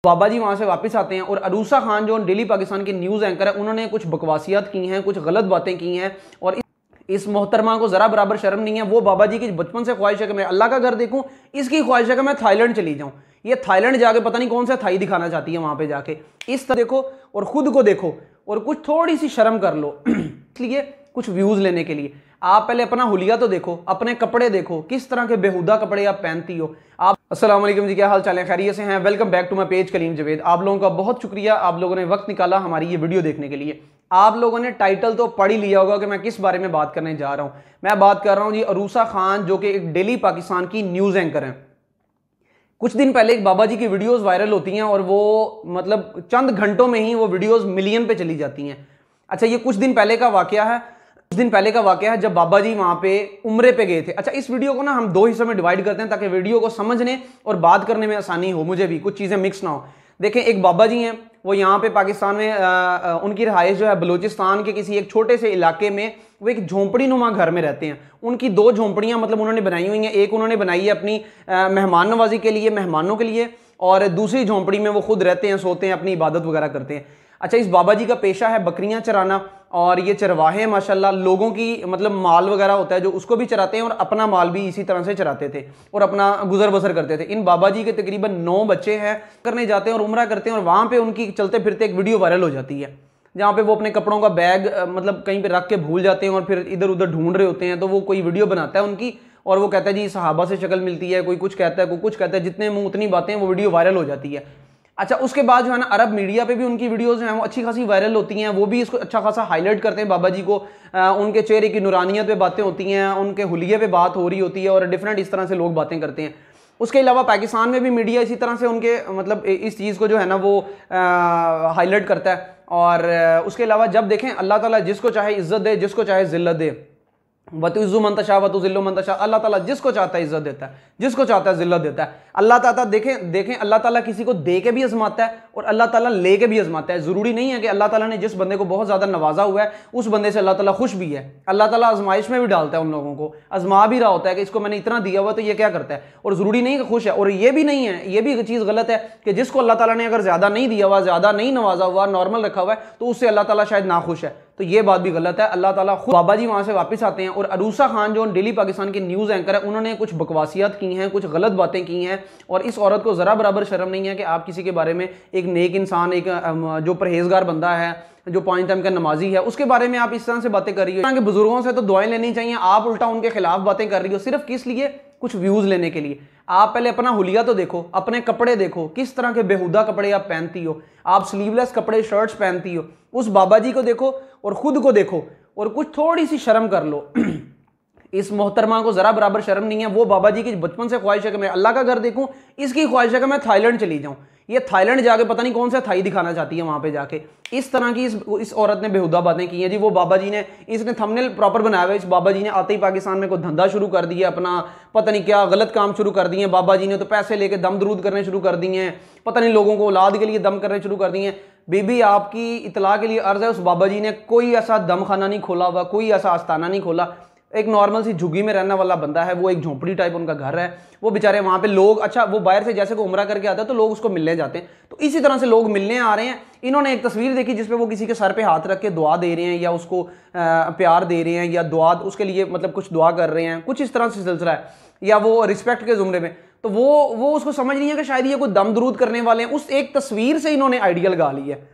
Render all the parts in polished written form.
बाबा जी वहां से वापस आते हैं और अरूसा खान जो डेली पाकिस्तान के न्यूज़ एंकर है, उन्होंने कुछ बकवासियात की हैं, कुछ गलत बातें की हैं और इस मोहतरमा को जरा बराबर शर्म नहीं है। वो बाबा जी की बचपन से ख्वाहिश है कि मैं अल्लाह का घर देखूं, इसकी ख्वाहिश है कि मैं थाईलैंड चली जाऊं। ये थाईलैंड जाके पता नहीं कौन सा थाई दिखाना चाहती है वहां पे जाके। इस तरह देखो और खुद को देखो और कुछ थोड़ी सी शर्म कर लो इसलिए कुछ व्यूज लेने के लिए आप पहले अपना हुलिया तो देखो, अपने कपड़े देखो, किस तरह के बेहुदा कपड़े आप पहनती हो आप। अस्सलाम वालेकुम जी, क्या हाल चाल है? खैरियत से हैं? Welcome back to my page Kaleem Javed. आप लोगों का बहुत शुक्रिया, आप लोगों ने वक्त निकाला हमारी ये वीडियो देखने के लिए। आप लोगों ने टाइटल तो पढ़ ही लिया होगा कि मैं किस बारे में बात करने जा रहा हूं। मैं बात कर रहा हूं जी अरूसा खान, जो कि एक डेली पाकिस्तान की न्यूज एंकर हैं। कुछ दिन पहले एक बाबा जी की वीडियोस वायरल होती हैं और वो मतलब चंद घंटों में ही वो वीडियोस मिलियन पे चली जाती हैं। अच्छा, ये कुछ दिन पहले का वाकया है जब बाबा जी वहां पे उम्रे पे गए थे। अच्छा, इस वीडियो को ना हम दो हिस्सों में डिवाइड करते हैं ताकि वीडियो को समझने और बात करने में आसानी हो, मुझे भी कुछ चीजें मिक्स ना हो। देखें, एक बाबा जी हैं, वो यहाँ पे पाकिस्तान में उनकी रहायश जो है बलूचिस्तान के किसी एक छोटे से इलाके में, वो एक झोंपड़ी नुमा घर में रहते हैं। उनकी दो झोंपड़ियां मतलब उन्होंने बनाई हुई हैं। एक उन्होंने बनाई है अपनी मेहमान नवाजी के लिए, मेहमानों के लिए, और दूसरी झोंपड़ी में वो खुद रहते हैं, सोते हैं, अपनी इबादत वगैरह करते हैं। अच्छा, इस बाबा जी का पेशा है बकरियां चराना और ये चरवाहे माशाल्लाह लोगों की मतलब माल वगैरह होता है जो उसको भी चराते हैं और अपना माल भी इसी तरह से चराते थे और अपना गुजर बसर करते थे। इन बाबा जी के तकरीबन 9 बच्चे हैं, करने जाते हैं और उम्रा करते हैं और वहां पे उनकी चलते फिरते एक वीडियो वायरल हो जाती है जहाँ पे वो अपने कपड़ों का बैग मतलब कहीं पे रख के भूल जाते हैं और फिर इधर उधर ढूंढ रहे होते हैं। तो वो कोई वीडियो बनाता है उनकी और वो कहता है जी सहाबा से शक्ल मिलती है, कोई कुछ कहता है, कोई कुछ कहता है, जितने मुंह उतनी बातें, वो वीडियो वायरल हो जाती है। अच्छा, उसके बाद जो है ना अरब मीडिया पे भी उनकी वीडियोस जो हैं वो अच्छी खासी वायरल होती हैं। वो भी इसको अच्छा खासा हाईलाइट करते हैं बाबा जी को। उनके चेहरे की नूरानियत पे बातें होती हैं, उनके हुलिये पे बात हो रही होती है और डिफरेंट इस तरह से लोग बातें करते हैं। उसके अलावा पाकिस्तान में भी मीडिया इसी तरह से उनके मतलब इस चीज़ को जो है ना वो हाईलाइट करता है। और उसके अलावा जब देखें, अल्लाह ताला जिसको चाहे इज्जत दे, जिसको चाहे जिल्लत दे। वतुइज़्ज़ु मन तशा वतुज़िल्लु मन तशा। अल्लाह ताला जिसको चाहता है इज्जत देता है, जिसको चाहता है जिल्लत देता है। अल्लाह ताला देखें अल्लाह ताला किसी को दे के भी आजमाता है और अल्लाह ताला ले के भी आजमाता है। जरूरी नहीं है कि अल्लाह ताला ने जिस बंदे को बहुत ज्यादा नवाजा हुआ है उस बंदे से अल्लाह ताला खुश भी है। अल्लाह ताला आजमाइश में भी डालता है, उन लोगों को आजमा भी रहा होता है कि इसको मैंने इतना दिया हुआ तो ये क्या करता है, और जरूरी नहीं कि खुश है। और ये भी नहीं है, ये भी चीज गलत है कि जिसको अल्लाह ताला ने अगर ज्यादा नहीं दिया हुआ, ज्यादा नहीं नवाजा हुआ, नॉर्मल रखा हुआ है, तो उससे अल्लाह ताला शायद ना खुश है। तो ये बात भी गलत है। अल्लाह ताला खुद बाबा जी वहां से वापस आते हैं और अरूसा खान जो डेली पाकिस्तान के न्यूज़ एंकर है, उन्होंने कुछ बकवासियात की हैं, कुछ गलत बातें की हैं और इस औरत को ज़रा बराबर शर्म नहीं है कि आप किसी के बारे में, एक नेक इंसान, एक जो परहेजगार बंदा है, जो 5 टाइम का नमाजी है, उसके बारे में आप इस तरह से बातें कर रही हो। बुजुर्गों से तो दुआएं लेनी चाहिए, आप उल्टा उनके खिलाफ बातें कर रही हो, सिर्फ किस लिए? कुछ व्यूज लेने के लिए। आप पहले अपना हुलिया तो देखो, अपने कपड़े देखो, किस तरह के बेहुदा कपड़े आप पहनती हो। आप स्लीवलेस कपड़े, शर्ट्स पहनती हो। उस बाबा जी को देखो और खुद को देखो और कुछ थोड़ी सी शर्म कर लो इस मोहतरमा को जरा बराबर शर्म नहीं है। वो बाबा जी की बचपन से ख्वाहिश है कि मैं अल्लाह का घर देखूं, इसकी ख्वाहिश है कि मैं थाईलैंड चली जाऊं। ये थाईलैंड जाके पता नहीं कौन सा थाई दिखाना चाहती है वहां पे जाके। इस तरह की इस औरत ने बेहुदा बातें की हैं जी। वो बाबा जी ने, इसने थंबनेल प्रॉपर बनाया हुआ है। इस बाबा जी ने आते ही पाकिस्तान में कोई धंधा शुरू कर दिया, अपना पता नहीं क्या गलत काम शुरू कर दिए। बाबा जी ने तो पैसे लेके दम दरूद करने शुरू कर दिए हैं, पता नहीं लोगों को औलाद के लिए दम करने शुरू कर दिए हैं। बीबी, आपकी इतला के लिए अर्ज है, उस बाबा जी ने कोई ऐसा दम खाना नहीं खोला हुआ, कोई ऐसा आस्थाना नहीं खोला। एक नॉर्मल सी झुग्गी में रहने वाला बंदा है, वो एक झोंपड़ी टाइप उनका घर है। वो बेचारे वहां पे लोग, अच्छा वो बाहर से जैसे को उम्रा करके आता है तो लोग उसको मिलने जाते हैं, तो इसी तरह से लोग मिलने आ रहे हैं। इन्होंने एक तस्वीर देखी जिसपे वो किसी के सर पे हाथ रख के दुआ दे रहे हैं या उसको प्यार दे रहे हैं या दुआ उसके लिए मतलब कुछ दुआ कर रहे हैं, कुछ इस तरह से सिलसिला है, या वो रिस्पेक्ट के जुमरे में। तो वो उसको समझ नहीं है कि शायद ये कोई दम दरूद करने वाले हैं। उस एक तस्वीर से इन्होंने आइडिया लगा ली है।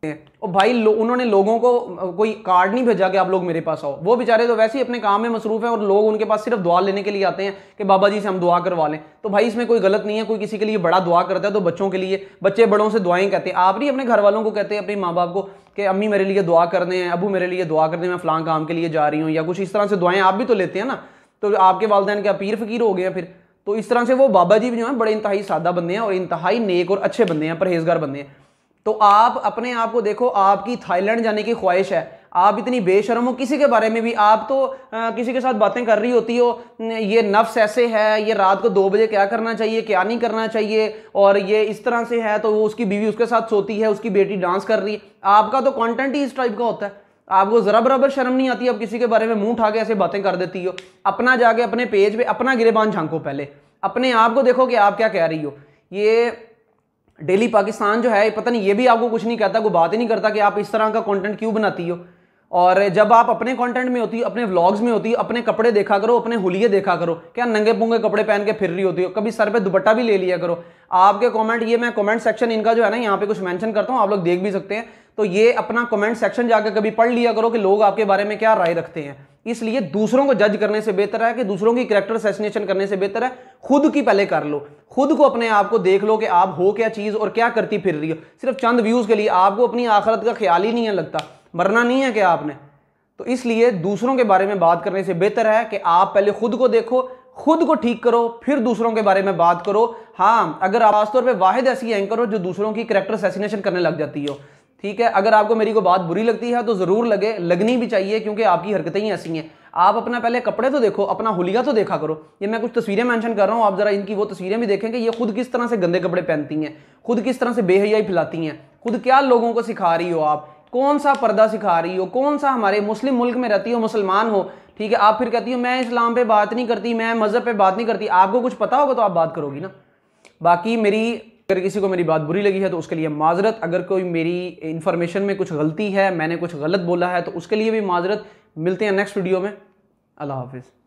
और भाई उन्होंने लोगों को कोई कार्ड नहीं भेजा कि आप लोग मेरे पास आओ। वो बेचारे तो वैसे ही अपने काम में मसरूफ है और लोग उनके पास सिर्फ दुआ लेने के लिए आते हैं कि बाबा जी से हम दुआ करवा लें। तो भाई इसमें कोई गलत नहीं है। कोई किसी के लिए बड़ा दुआ करता है तो बच्चों के लिए, बच्चे बड़ों से दुआएं कहते हैं। आप नहीं अपने घर वालों को कहते हैं, अपने माँ बाप को, कि अम्मी मेरे लिए दुआ कर दें, अबू मेरे लिए दुआ कर दें, मैं फलां काम के लिए जा रही हूँ, या कुछ इस तरह से दुआएं आप भी तो लेते हैं ना। तो आपके वालिदैन क्या पीर फकीर हो गए हैं फिर? तो इस तरह से वो बाबा जी भी जो है बड़े इंतहाई सादा बंदे हैं और इंतहाई नेक और अच्छे बंदे हैं, परहेजगार बंदे हैं। तो आप अपने आप को देखो, आपकी थाईलैंड जाने की ख्वाहिश है, आप इतनी बेशर्म हो किसी के बारे में भी। आप तो किसी के साथ बातें कर रही होती हो, ये नफ्स ऐसे है, ये रात को 2 बजे क्या करना चाहिए, क्या नहीं करना चाहिए, और ये इस तरह से है, तो वो उसकी बीवी उसके साथ सोती है, उसकी बेटी डांस कर रही है। आपका तो कंटेंट ही इस टाइप का होता है। आपको जरा बराबर शर्म नहीं आती, आप किसी के बारे में मुंह उठा के ऐसे बातें कर देती हो। अपना जाके अपने पेज पे अपना गिरेबान झांको, पहले अपने आप को देखो कि आप क्या कह रही हो। ये डेली पाकिस्तान जो है पता नहीं, ये भी आपको कुछ नहीं कहता, कोई बात ही नहीं करता कि आप इस तरह का कंटेंट क्यों बनाती हो। और जब आप अपने कंटेंट में होती हो, अपने व्लॉग्स में होती हो, अपने कपड़े देखा करो, अपने हुलिये देखा करो, क्या नंगे पुंगे कपड़े पहन के फिर रही होती हो, कभी सर पे दुपट्टा भी ले लिया करो। आपके कमेंट, ये मैं कमेंट सेक्शन इनका जो है ना यहाँ पे कुछ मेंशन करता हूँ, आप लोग देख भी सकते हैं, तो ये अपना कमेंट सेक्शन जाकर कभी पढ़ लिया करो कि लोग आपके बारे में क्या राय रखते हैं। इसलिए दूसरों को जज करने से बेहतर है कि दूसरों की कैरेक्टर असैसिनेशन करने से बेहतर है खुद की पहले कर लो, खुद को अपने आप को देख लो कि आप हो क्या चीज और क्या करती फिर रही हो। सिर्फ चंद व्यूज के लिए आपको अपनी आखिरत का ख्याल ही नहीं है, लगता मरना नहीं है क्या आपने। तो इसलिए दूसरों के बारे में बात करने से बेहतर है कि आप पहले खुद को देखो, खुद को ठीक करो, फिर दूसरों के बारे में बात करो। हाँ, अगर आप खासतौर पे वाहिद ऐसी एंकर हो जो दूसरों की कैरेक्टर असैसिनेशन करने लग जाती हो, ठीक है, अगर आपको मेरी को बात बुरी लगती है तो जरूर लगे, लगनी भी चाहिए, क्योंकि आपकी हरकतें ही ऐसी हैं। आप अपना पहले कपड़े तो देखो, अपना हुलिया तो देखा करो। ये मैं कुछ तस्वीरें मेंशन कर रहा हूँ, आप जरा इनकी वो तस्वीरें भी देखें कि ये खुद किस तरह से गंदे कपड़े पहनती हैं, खुद किस तरह से बेहयाई फैलाती हैं, खुद क्या लोगों को सिखा रही हो आप, कौन सा पर्दा सिखा रही हो, कौन सा हमारे मुस्लिम मुल्क में रहती हो, मुसलमान हो, ठीक है, आप फिर कहती हो मैं इस्लाम पे बात नहीं करती, मैं मजहब पे बात नहीं करती। आपको कुछ पता होगा तो आप बात करोगी ना। बाकी मेरी, अगर किसी को मेरी बात बुरी लगी है तो उसके लिए माजरत, अगर कोई मेरी इंफॉर्मेशन में कुछ गलती है, मैंने कुछ गलत बोला है तो उसके लिए भी माजरत। मिलते हैं नेक्स्ट वीडियो में। अल्लाह हाफिज़।